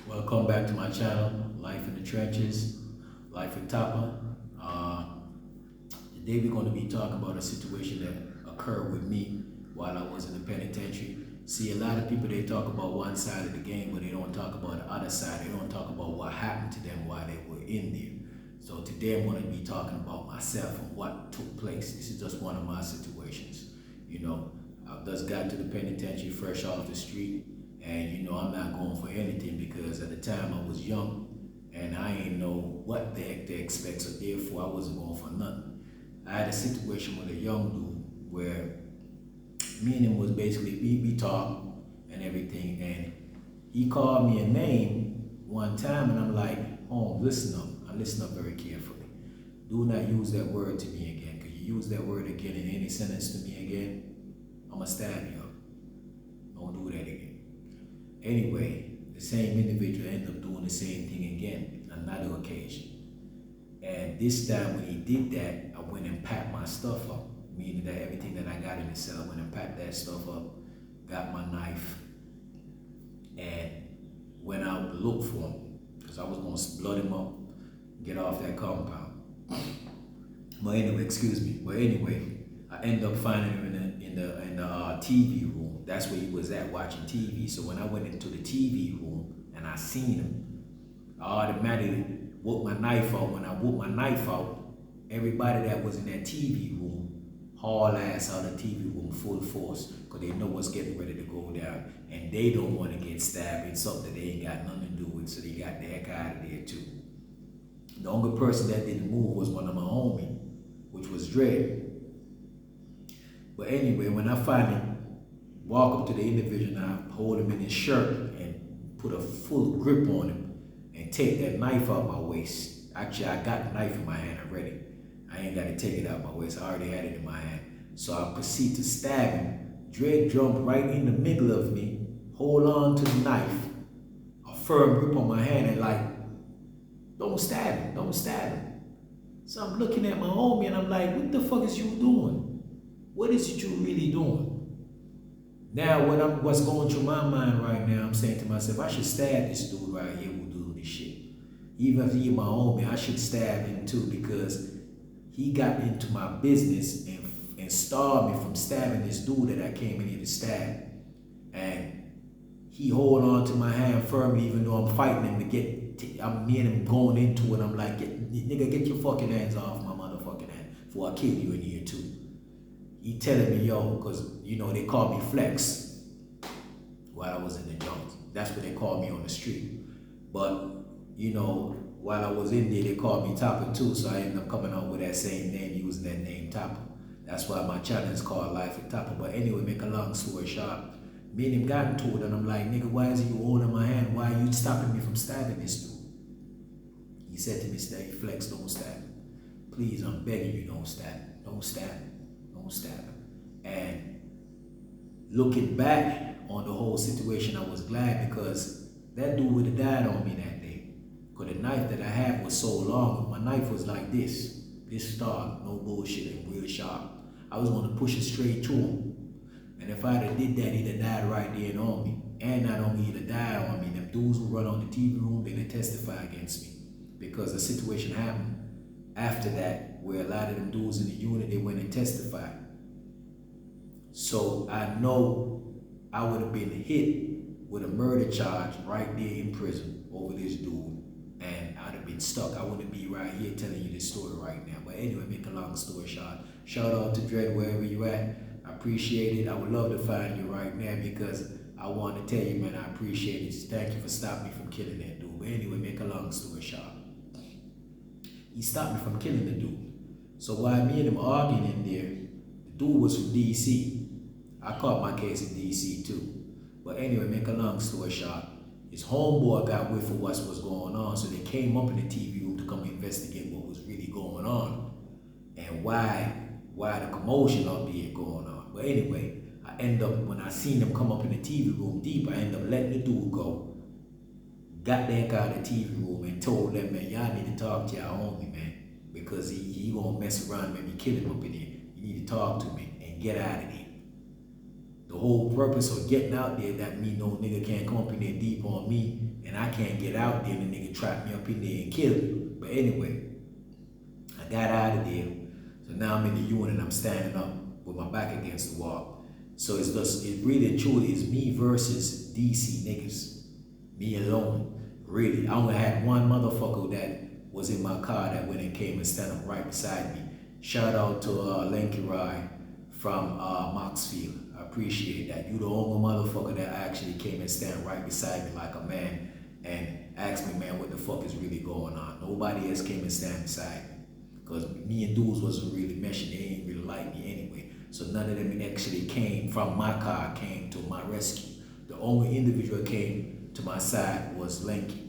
Welcome back to my channel, Life in the Trenches, Life with Tapa. Today we're going to be talking about a situation that occurred with me while I was in the penitentiary. See, a lot of people, they talk about one side of the game, but they don't talk about the other side. They don't talk about what happened to them while they were in there. So today I'm going to be talking about myself and what took place. This is just one of my situations. I just got to the penitentiary fresh off the street. And I'm not going for anything because at the time I was young and I ain't know what the heck they expect. So therefore I wasn't going for nothing. I had a situation with a young dude where me and him was basically we talk and everything, and he called me a name one time and I'm like, oh, listen up. I listen up very carefully. Do not use that word to me again. Because you use that word again in any sentence to me again, I'ma stab you up. Don't do that again. Anyway, the same individual ended up doing the same thing again, another occasion. And this time when he did that, I went and packed my stuff up, meaning that everything that I got in the cell, I went and packed that stuff up, got my knife, and went out to look for him, because I was going to blood him up, get off that compound. But anyway, excuse me. But anyway, I ended up finding him in the TV room. That's where he was at, watching TV. So when I went into the TV room and I seen him, I automatically whooped my knife out. When I whooped my knife out, everybody that was in that TV room haul ass out of the TV room full force, because they know what's getting ready to go down, and they don't want to get stabbed in something they ain't got nothing to do with. So they got the heck out of there too. The only person that didn't move was one of my homies, which was Dre. But anyway, when I finally walk up to the individual, I hold him in his shirt and put a full grip on him and take that knife out my waist. Actually, I got the knife in my hand already. I ain't got to take it out my waist. I already had it in my hand. So I proceed to stab him. Dre jumped right in the middle of me, hold on to the knife, a firm grip on my hand, and like, don't stab him, don't stab him. So I'm looking at my homie and I'm like, what the fuck is you doing? What is it you really doing? Now, what's going through my mind right now, I'm saying to myself, I should stab this dude right here who do this shit. Even if he's my homie, I should stab him too, because he got into my business and starved me from stabbing this dude that I came in here to stab. And he hold on to my hand firmly, even though I'm fighting him to I'm me and him going into it. I'm like, nigga, get your fucking hands off my motherfucking hand before I kill you in here too. He telling me, yo, because, they called me Flex while I was in the Jones. That's what they called me on the street. But, while I was in there, they called me Topper too, so I ended up coming out with that same name, using that name Topper. That's why my channel is called Life with Topper. But anyway, make a long story short, me and him got into it, and I'm like, nigga, why is you holding my hand? Why are you stopping me from stabbing this dude? He said to me, stay, Flex, don't stab him. Please, I'm begging you, don't stab him. Don't stab him. Don't stab him. And looking back on the whole situation, I was glad, because that dude would have died on me that day. Because the knife that I had was so long. My knife was like this stark, no bullshit, and real sharp. I was going to push it straight to him. And if I'd have did that, he'd have died right there and on me. And not only he'd have died on me, them dudes who run on the TV room, they'd have testified against me. Because the situation happened after that, where a lot of them dudes in the unit, they went and testified. So I know I would have been hit with a murder charge right there in prison over this dude, and I'd have been stuck. I wouldn't be right here telling you this story right now. But anyway, make a long story short, shout out to Dread wherever you at. I appreciate it. I would love to find you right now, because I want to tell you, man, I appreciate it. Thank you for stopping me from killing that dude. But anyway, make a long story short, he stopped me from killing the dude. So while me and him arguing in there, the dude was from DC. I caught my case in DC too. But anyway, make a long story short, his homeboy got whiff of what was going on, so they came up in the TV room to come investigate what was really going on and why the commotion up here going on. But anyway, I end up, when I seen them come up in the TV room deep, I end up letting the dude go. Got the heck out of the TV room and told them, man, y'all need to talk to y'all homie, man, because he won't mess around and maybe kill him up in here. You need to talk to me and get out of there. The whole purpose of getting out there that me no nigga can't come up in there deep on me and I can't get out there and the nigga trap me up in there and kill me. But anyway, I got out of there. So now I'm in the unit and I'm standing up with my back against the wall. So it's just, it really and truly is me versus DC niggas. Me alone. Really. I only had one motherfucker that was in my car that went and came and stand up right beside me. Shout out to Lanky Rye from Moxfield. I appreciate that. You the only motherfucker that actually came and stand right beside me like a man and asked me, man, what the fuck is really going on? Nobody else came and stand beside me. Because me and dudes wasn't really meshing. They ain't really like me anyway. So none of them actually came from my car, came to my rescue. The only individual that came to my side was Lanky.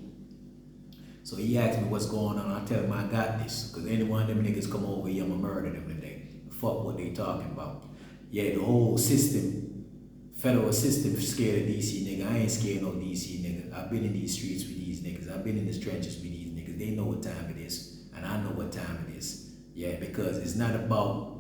So he asked me what's going on. I tell him I got this. Because any one of them niggas come over here, I'ma murder them today. Fuck what they talking about. Yeah, the whole system, federal system scared of DC nigga. I ain't scared no DC nigga. I've been in these streets with these niggas. I've been in the trenches with these niggas. They know what time it is. And I know what time it is. Yeah, because it's not about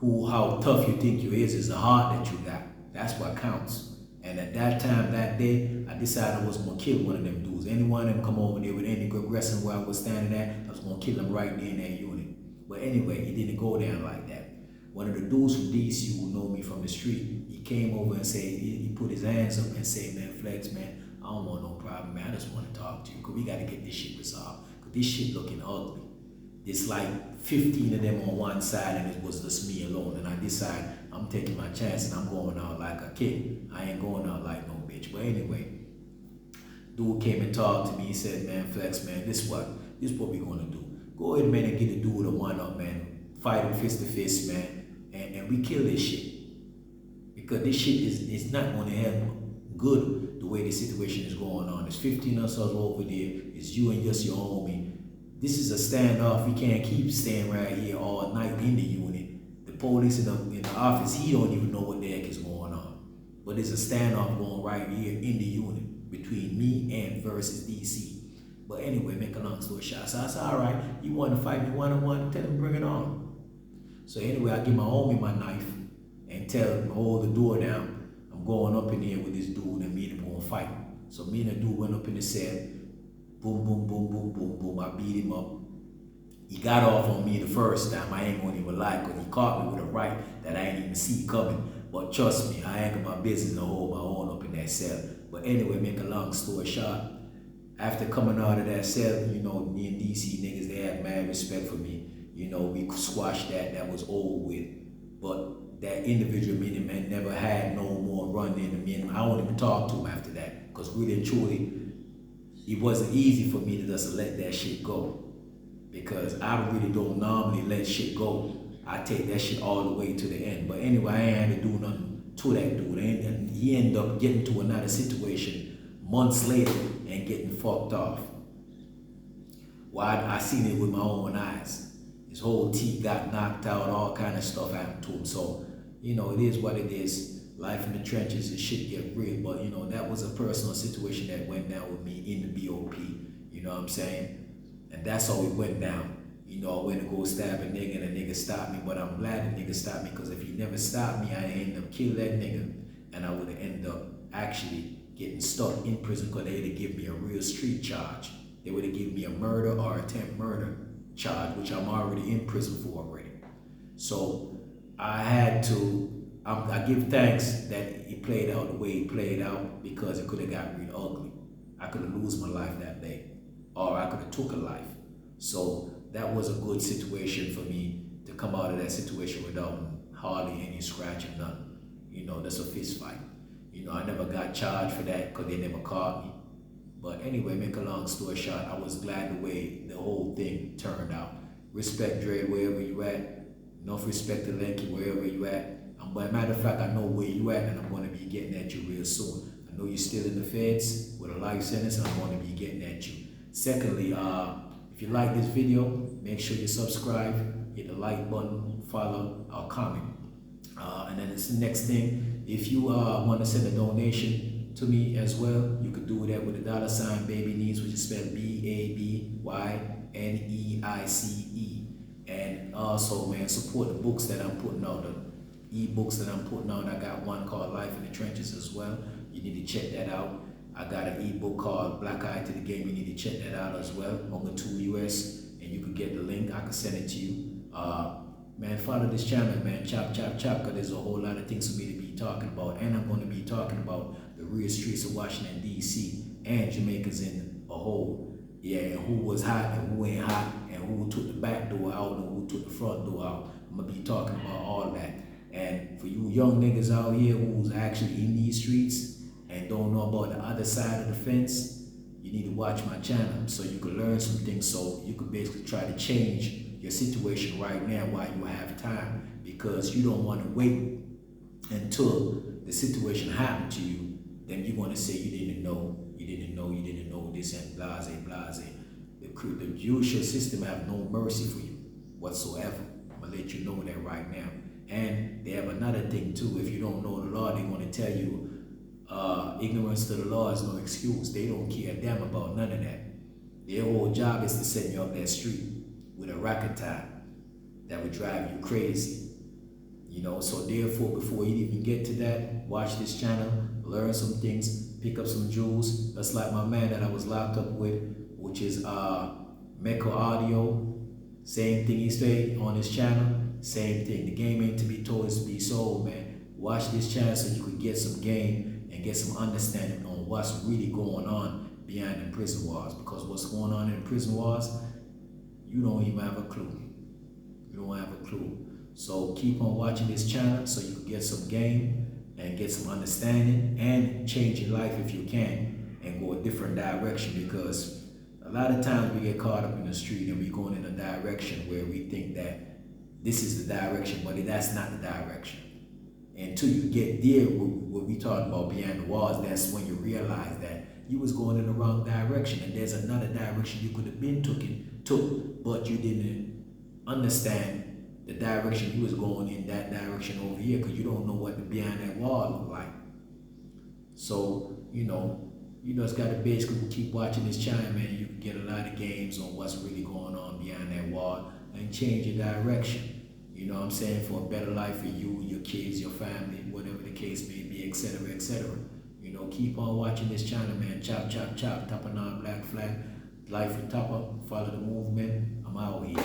how tough you think you is. It's the heart that you got. That's what counts. And at that time, that day, I decided I was gonna kill one of them dudes. Any one of them come over there with any aggression where I was standing at, I was gonna kill them right there in that unit. But anyway, it didn't go down like that. One of the dudes from DC who know me from the street, he came over and said, he put his hands up and said, man, Flex, man, I don't want no problem, man. I just want to talk to you because we got to get this shit resolved. Because this shit looking ugly. There's like 15 of them on one side and it was just me alone. And I decided I'm taking my chance and I'm going out like a kid. I ain't going out like no bitch. But anyway, dude came and talked to me. He said, man, Flex, man, this is what we gonna do. Go ahead, man, and get the dude a one up, man. Fight him fist to fist, man. And we kill this shit. Because this shit is not gonna help good the way the situation is going on. There's 15 of us over there. It's you and just your homie. This is a standoff. We can't keep staying right here all night in the unit. The police in the office, he don't even know what the heck is going on. But there's a standoff going right here in the unit between me and versus DC. But anyway, make a long story short. So I said, all right, you want to fight me one-on-one? Tell him bring it on. So anyway, I give my homie my knife and tell him to hold the door down. I'm going up in here with this dude and me and him going to fight. So me and the dude went up in the cell. Boom, boom, boom, boom, boom, boom. I beat him up. He got off on me the first time. I ain't gonna even lie, because he caught me with a right that I ain't even see coming. But trust me, I ain't got my business to hold my own up in that cell. But anyway, make a long story short, after coming out of that cell, you know, me and DC niggas, they had mad respect for me. You know, we squashed that was over with. But that individual, me and man, never had no more run in me. I won't even talk to him after that. Because really and truly, it wasn't easy for me to just let that shit go. Because I really don't normally let shit go. I take that shit all the way to the end. But anyway, I ain't had to do nothing to that dude. And he ended up getting to another situation months later and getting fucked off. Well, I seen it with my own eyes. His whole teeth got knocked out, all kind of stuff happened to him. So, you know, it is what it is. Life in the trenches, it shit get real. But, you know, that was a personal situation that went down with me in the BOP. You know what I'm saying? And that's how it went down. You know, I went to go stab a nigga and a nigga stopped me. But I'm glad the nigga stopped me, because if he never stopped me, I'd end up killing that nigga. And I would have ended up actually getting stuck in prison, because they'd have given me a real street charge. They would have given me a murder or attempt murder charge, which I'm already in prison for already. So I had to, I give thanks that it played out the way it played out, because it could have got real ugly. I could have lost my life that day, or I could have took a life. So that was a good situation for me to come out of that situation without hardly any scratch or nothing. You know, that's a fist fight. You know, I never got charged for that because they never caught me. But anyway, make a long story short, I was glad the way the whole thing turned out. Respect Dre wherever you at. Enough respect to Lanky wherever you at. But matter of fact, I know where you at, and I'm going to be getting at you real soon. I know you're still in the feds with a life sentence, and I'm going to be getting at you. Secondly, if you like this video, make sure you subscribe, hit the like button, follow, or comment. And then it's the next thing. If you want to send a donation to me as well, you could do that with the $ Baby Needs, which is spelled BABYNEICE. And also, man, support the books that I'm putting out. ebooks that I'm putting out. I got one called Life in the Trenches as well. You need to check that out. I got an ebook called Black Eye to the Game. You need to check that out as well. On the 2US, and you can get the link. I can send it to you. Man, follow this channel, man. Chop, chop, chop, because there's a whole lot of things for me to be talking about. And I'm going to be talking about the real streets of Washington, D.C. and Jamaicans in a whole. Yeah, and who was hot and who ain't hot, and who took the back door out and who took the front door out. I'm going to be talking about all that. And for you young niggas out here who's actually in these streets and don't know about the other side of the fence, you need to watch my channel so you can learn some things, so you can basically try to change your situation right now while you have time, because you don't want to wait until the situation happened to you. Then you're going to say you didn't know this and blase, blase. The judicial system have no mercy for you whatsoever. I'm going to let you know that right now. And they have another thing too. If you don't know the law, they're going to tell you ignorance to the law is no excuse. They don't care damn about none of that. Their whole job is to send you up that street with a rocket tire that would drive you crazy. You know, so therefore, before you even get to that, watch this channel, learn some things, pick up some jewels. That's like my man that I was locked up with, which is Mecca Audio. Same thing he said on his channel. Same thing. The game ain't to be told, it's to be sold, man. Watch this channel so you can get some game and get some understanding on what's really going on behind the prison walls. Because what's going on in the prison walls, you don't even have a clue. You don't have a clue. So keep on watching this channel so you can get some game and get some understanding and change your life if you can and go a different direction, because a lot of times we get caught up in the street and we're going in a direction where we think that this is the direction, but that's not the direction. Until you get there, what we talk about behind the walls, that's when you realize that you was going in the wrong direction and there's another direction you could have been took, but you didn't understand the direction you was going in, that direction over here, because you don't know what the behind that wall look like. So, you just gotta basically keep watching this channel, man. You can get a lot of games on what's really going on behind that wall and change your direction. You know what I'm saying? For a better life for you, your kids, your family, whatever the case may be, etc., etc. Keep on watching this channel, man. Chop, chop, chop. Top of non-black flag. Life with Topper. Follow the movement. I'm out here.